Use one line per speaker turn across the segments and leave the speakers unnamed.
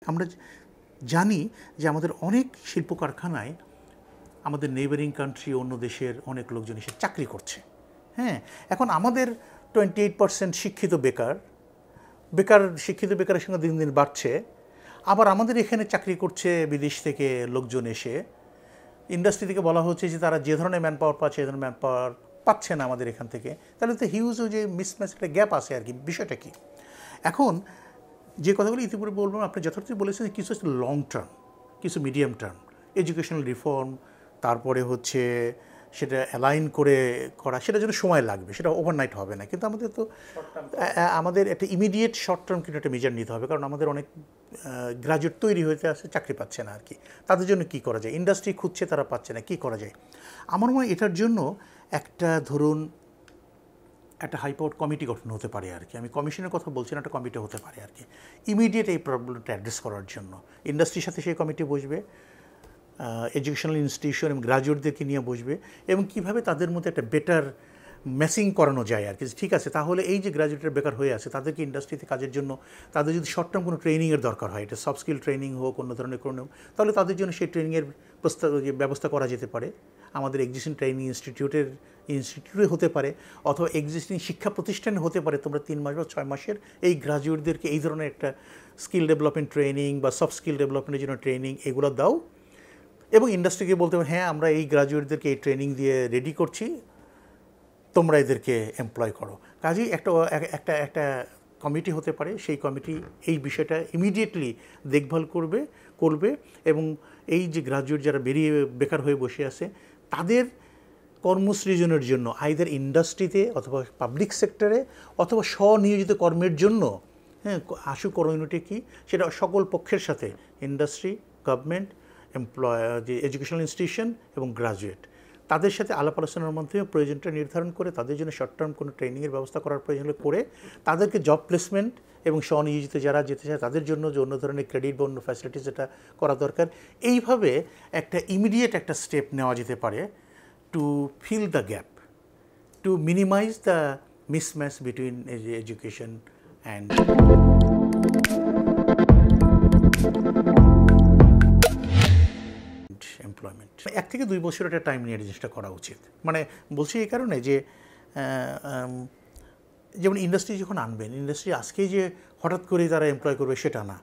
আমরা জানি যে আমাদের অনেক শিল্প কারখানায় আমাদের নেইবারিং কান্ট্রি, অন্য দেশের অনেক লোকজন এসে চাকরি করছে। হ্যাঁ, এখন আমাদের 28% শিক্ষিত বেকারের সঙ্গে দিন দিন বাড়ছে। আবার আমাদের এখানে চাকরি করছে বিদেশ থেকে লোকজন এসে। ইন্ডাস্ট্রি থেকে বলা হচ্ছে যে তারা যে ধরনের ম্যান পাওয়ার পাচ্ছে এ ধরনের ম্যান পাওয়ার পাচ্ছে না আমাদের এখান থেকে। তাহলে তো হিউজ যে মিসম্যাচ, একটা গ্যাপ আছে আর কি। বিষয়টা কি, এখন যে কথাগুলো ইতিপূর্বে বললাম, আপনি যথার্থ বলেছেন কিছু হচ্ছে লং টার্ম, কিছু মিডিয়াম টার্ম, এডুকেশনাল রিফর্ম, তারপরে হচ্ছে সেটা অ্যালাইন করা, সেটার জন্য সময় লাগবে, সেটা ওভারনাইট হবে না। কিন্তু আমাদের তো আমাদের একটা ইমিডিয়েট শর্ট টার্ম কিন্তু একটা মেজার নিতে হবে, কারণ আমাদের অনেক গ্রাজুয়েট তৈরি হতে আসে, চাকরি পাচ্ছে না আর কি। তাদের জন্য কি করা যায়? ইন্ডাস্ট্রি খুঁজছে, তারা পাচ্ছে না, কি করা যায়? আমার মনে হয় এটার জন্য একটা ধরুন একটা হাই পাওয়ার কমিটি গঠন হতে পারে আর কি। আমি কমিশনের কথা বলছি না, একটা কমিটি হতে পারে আর কি, ইমিডিয়েট এই প্রবলেমটা অ্যাড্রেস করার জন্য। ইন্ডাস্ট্রির সাথে সেই কমিটি বসবে, এডুকেশনাল ইনস্টিটিউশন এবং গ্রাজুয়েটদেরকে নিয়ে বসবে, এবং কীভাবে তাদের মধ্যে একটা বেটার ম্যাচিং করানো যায় আর কি। ঠিক আছে, তাহলে এই যে গ্রাজুয়েটের বেকার হয়ে আছে তাদেরকে ইন্ডাস্ট্রিতে কাজের জন্য তাদের যদি শর্ট টার্ম কোনো ট্রেনিংয়ের দরকার হয়, এটা সফট স্কিল ট্রেনিং হোক, অন্য ধরনের কোনো, তাহলে তাদের জন্য সেই ট্রেনিংয়ের ব্যবস্থা করা যেতে পারে। আমাদের এক্সিস্টিং ট্রেনিং ইনস্টিটিউটে হতে পারে, অথবা এক্সিস্টিং শিক্ষা প্রতিষ্ঠানে হতে পারে। তোমরা 3 মাস বা 6 মাসের এই গ্রাজুয়েটদেরকে এই ধরনের একটা স্কিল ডেভেলপমেন্ট ট্রেনিং বা সফট স্কিল ডেভেলপমেন্টের জন্য ট্রেনিং এগুলো দাও, এবং ইন্ডাস্ট্রিকে বলতে হবে হ্যাঁ আমরা এই গ্রাজুয়েটদেরকে এই ট্রেনিং দিয়ে রেডি করছি, তোমরা এদেরকে এমপ্লয় করো। কাজেই একটা কমিটি হতে পারে, সেই কমিটি এই বিষয়টা ইমিডিয়েটলি দেখভাল করবে এবং এই যে গ্রাজুয়েট যারা বেকার হয়ে বসে আছে তাদের কর্মসৃজনের জন্য আইদার ইন্ডাস্ট্রিতে অথবা পাবলিক সেক্টরে অথবা স্বনিয়োজিত কর্মের জন্য আশু করণীয়টি কী, সেটা সকল পক্ষের সাথে, ইন্ডাস্ট্রি, গভর্নমেন্ট, যে এডুকেশনাল ইনস্টিটিউশন এবং গ্রাজুয়েট, তাদের সাথে আলাপ আলোচনার মাধ্যমে প্রয়োজনটা নির্ধারণ করে তাদের জন্য শর্ট টার্ম কোনো ট্রেনিংয়ের ব্যবস্থা করার প্রয়োজন করে তাদেরকে জব প্লেসমেন্ট এবং স্বনিয়োজিত যারা যেতে চায় তাদের জন্য যে অন্য ধরনের ক্রেডিট বা অন্য ফ্যাসিলিটিস যেটা করা দরকার, এইভাবে একটা ইমিডিয়েট একটা স্টেপ নেওয়া যেতে পারে to fill the gap, to minimise the mismatch between education and employment. 1 থেকে 2 বছর একটা টাইম নিয়ে জিনিসটা করা উচিত। মানে বলছি এই কারণে যে যেমন ইন্ডাস্ট্রি যখন আনবেন, ইন্ডাস্ট্রি আজকেই যে হঠাৎ করেই তারা এমপ্লয় করবে সেটা না,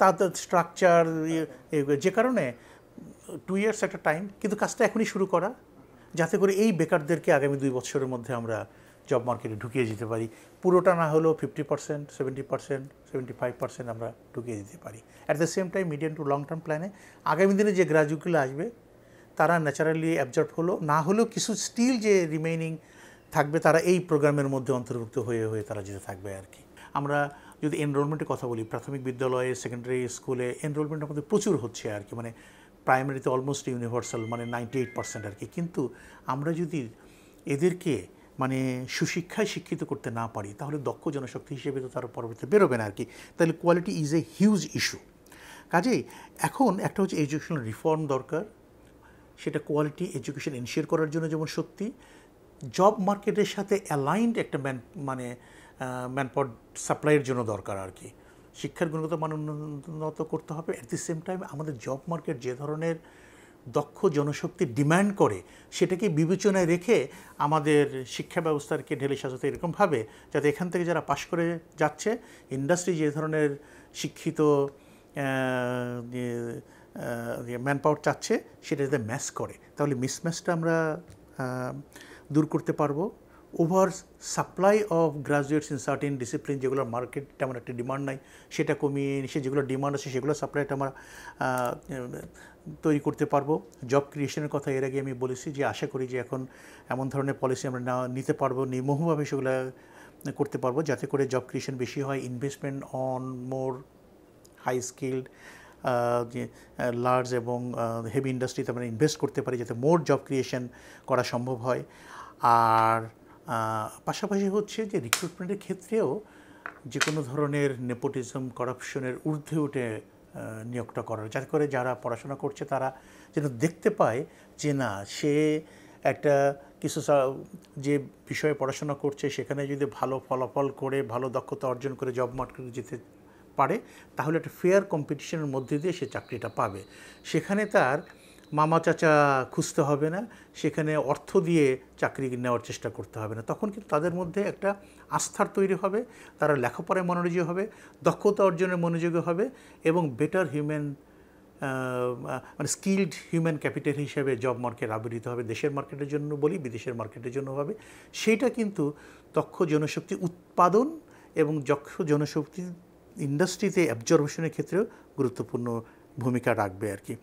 তাদের স্ট্রাকচার, যে কারণে 2 ইয়ার্স একটা টাইম, কিন্তু কাজটা এখনই শুরু করা, যাতে করে এই বেকারদেরকে আগামী 2 বছরের মধ্যে আমরা জব মার্কেটে ঢুকিয়ে যেতে পারি। পুরোটা না হলেও 50%, 70%, 75% আমরা ঢুকিয়ে দিতে পারি। At the same time medium to long term প্ল্যানে আগামী দিনে যে গ্রাজুয়েটগুলো আসবে তারা ন্যাচারালি অ্যাবজর্ব না হলেও কিছু স্টিল যে রিমেইনিং থাকবে তারা এই প্রোগ্রামের মধ্যে অন্তর্ভুক্ত হয়ে তারা যেতে থাকবে আর কি। আমরা যদি এনরোলমেন্টের কথা বলি, প্রাথমিক বিদ্যালয়ে, সেকেন্ডারি স্কুলে এনরোলমেন্ট আমাদের প্রচুর হচ্ছে আর কি, মানে প্রাইমারিতে অলমোস্ট ইউনিভার্সাল, মানে 98% আর কি। কিন্তু আমরা যদি এদেরকে মানে সুশিক্ষায় শিক্ষিত করতে না পারি তাহলে দক্ষ জনশক্তি হিসেবে তো তারা পরবর্তীতে বেরোবে না আর কি। তাহলে quality is a huge issue. কাজেই এখন একটা হচ্ছে এডুকেশনাল রিফর্ম দরকার, সেটা কোয়ালিটি এডুকেশন এনশিওর করার জন্য যেমন সত্যি, জব মার্কেটের সাথে অ্যালাইনড একটা ম্যানপাওয়ার সাপ্লাইয়ের জন্য দরকার আর কি। শিক্ষার গুণগত মান উন্নত করতে হবে, অ্যাট দি সেম টাইম আমাদের জব মার্কেট যে ধরনের দক্ষ জনশক্তি ডিমান্ড করে সেটাকে বিবেচনায় রেখে আমাদের শিক্ষা ব্যবস্থাকে ঢেলে সাজাতে এরকমভাবে যাতে এখান থেকে যারা পাশ করে যাচ্ছে ইন্ডাস্ট্রি যে ধরনের শিক্ষিত ম্যান পাওয়ার চাচ্ছে সেটা যাতে ম্যাচ করে, তাহলে মিসম্যাচটা আমরা দূর করতে পারবো। Over supply of graduates in certain discipline, যেগুলোর মার্কেট তেমন একটা ডিমান্ড নাই, সেটা কমিয়ে এসে যেগুলো ডিমান্ড আছে সেগুলো সাপ্লাইটা আমরা তৈরি করতে পারবো। জব ক্রিয়েশনের কথা এর আগে আমি বলেছি যে আশা করি যে এখন এমন ধরনের পলিসি আমরা নিতে পারবো, নির্মোহভাবে সেগুলো করতে পারবো যাতে করে জব ক্রিয়েশন বেশি হয়, investment on more high skilled large এবং হেভি ইন্ডাস্ট্রিতে আমরা ইনভেস্ট করতে পারি যাতে মোর জব ক্রিয়েশন করা সম্ভব হয়। আর পাশাপাশি হচ্ছে যে রিক্রুটমেন্টের ক্ষেত্রেও যে কোনো ধরনের নেপোটিজম, করাপশনের ঊর্ধ্বে উঠে নিয়োগটা করার, যাতে করে যারা পড়াশোনা করছে তারা যেন দেখতে পায় যে না, সে একটা কিছু যে বিষয়ে পড়াশোনা করছে সেখানে যদি ভালো ফলাফল করে ভালো দক্ষতা অর্জন করে জব মার্কেটে যেতে পারে তাহলে একটা ফেয়ার কম্পিটিশনের মধ্যে দিয়ে সে চাকরিটা পাবে। সেখানে তার মামা চাচা খুঁজতে হবে না, সেখানে অর্থ দিয়ে চাকরি নেওয়ার চেষ্টা করতে হবে না। তখন কিন্তু তাদের মধ্যে একটা আস্থার তৈরি হবে, তারা লেখাপড়ায় মনোযোগী হবে, দক্ষতা অর্জনে মনোযোগী হবে এবং বেটার হিউম্যান মানে স্কিলড হিউম্যান ক্যাপিটাল হিসেবে জব মার্কেট আবির্ভূত হবে। দেশের মার্কেটের জন্য বলি, বিদেশের মার্কেটের জন্য হবে। সেইটা কিন্তু দক্ষ জনশক্তি উৎপাদন এবং দক্ষ জনশক্তি ইন্ডাস্ট্রিতে অ্যাবজর্বেশনের ক্ষেত্রেও গুরুত্বপূর্ণ ভূমিকা রাখবে আর কি।